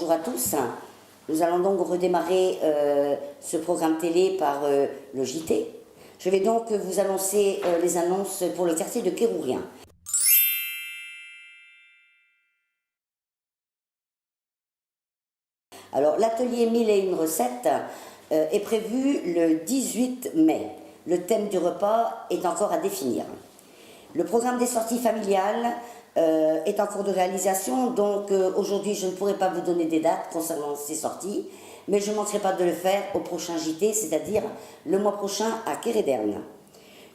bonjour à tous. Nous allons donc redémarrer ce programme télé par le JT. Je vais donc vous annoncer les annonces pour le quartier de Kérourien. Alors, l'atelier 1001 recettes est prévu le 18 mai. Le thème du repas est encore à définir. Le programme des sorties familiales est en cours de réalisation, donc aujourd'hui je ne pourrai pas vous donner des dates concernant ces sorties, mais je ne manquerai pas de le faire au prochain JT, c'est-à-dire le mois prochain à Kéréderne.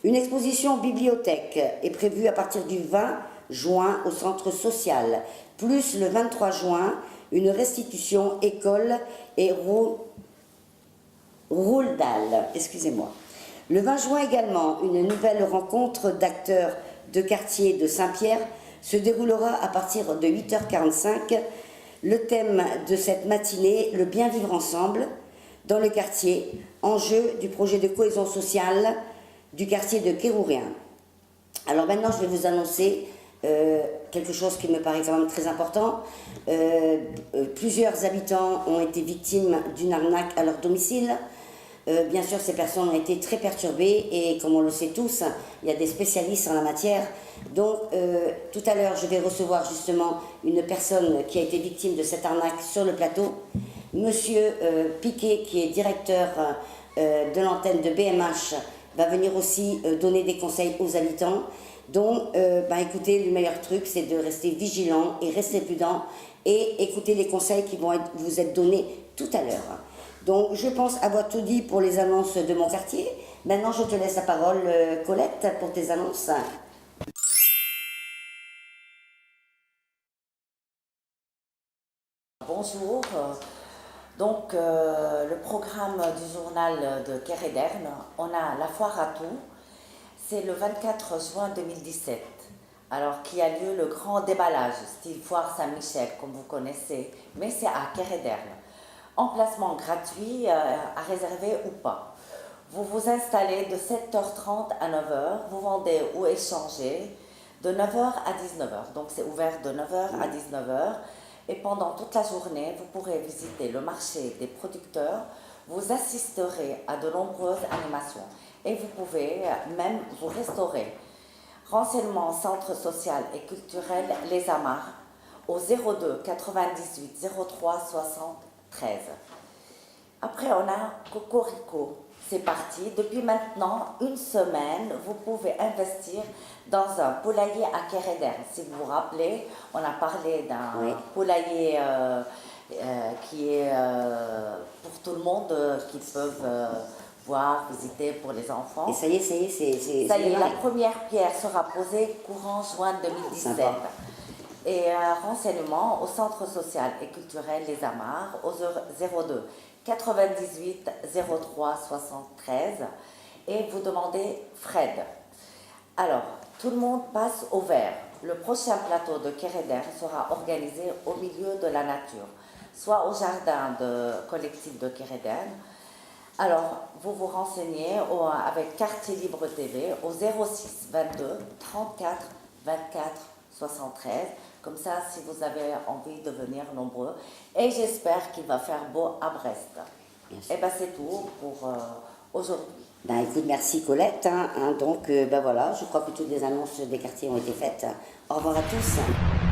Une exposition bibliothèque est prévue à partir du 20 juin au centre social, plus le 23 juin, une restitution école et Roaldal, excusez-moi. Le 20 juin également, une nouvelle rencontre d'acteurs de quartier de Saint-Pierre se déroulera à partir de 8h45. Le thème de cette matinée, le bien vivre ensemble dans le quartier, enjeu du projet de cohésion sociale du quartier de Kérourien. Alors maintenant, je vais vous annoncer quelque chose qui me paraît quand même très important. Plusieurs habitants ont été victimes d'une arnaque à leur domicile. Bien sûr, ces personnes ont été très perturbées et comme on le sait tous, il y a des spécialistes en la matière. Donc, tout à l'heure, je vais recevoir justement une personne qui a été victime de cette arnaque sur le plateau. Monsieur Piquet, qui est directeur de l'antenne de BMH, va venir aussi donner des conseils aux habitants. Donc, écoutez, le meilleur truc, c'est de rester vigilant et rester prudent et écouter les conseils qui vont vous être donnés tout à l'heure. Donc, je pense avoir tout dit pour les annonces de mon quartier. Maintenant, je te laisse la parole, Colette, pour tes annonces. Bonjour. Donc, le programme du journal de Kéréderne, on a la foire à tout. C'est le 24 juin 2017. Alors, qui a lieu le grand déballage, style foire Saint-Michel, comme vous connaissez, mais c'est à Kéréderne. Emplacement gratuit à réserver ou pas. Vous vous installez de 7h30 à 9h, vous vendez ou échangez de 9h à 19h. Donc c'est ouvert de 9h à 19h et pendant toute la journée, vous pourrez visiter le marché des producteurs, vous assisterez à de nombreuses animations et vous pouvez même vous restaurer. Renseignements Centre social et culturel Les Amars au 02 98 03 73. Après, on a Cocorico. C'est parti. Depuis maintenant une semaine, vous pouvez investir dans un poulailler à Kéréderne. Si vous vous rappelez, on a parlé d'un poulailler qui est pour tout le monde, qu'ils peuvent voir, visiter pour les enfants. Et ça y est, ça y est, la première pierre sera posée courant juin 2017. Sympa. Et renseignements au Centre social et culturel Les Amars au 02 98 03 73 et vous demandez Fred. Alors, tout le monde passe au vert. Le prochain plateau de Kéréderne sera organisé au milieu de la nature, soit au jardin collectif de Kéréderne. Alors, vous vous renseignez avec Quartier Libre TV au 06 22 34 24 73. Comme ça, si vous avez envie de venir nombreux. Et j'espère qu'il va faire beau à Brest. Et bien, c'est tout pour aujourd'hui. Écoute, merci Colette. Donc, voilà, je crois que toutes les annonces des quartiers ont été faites. Au revoir à tous.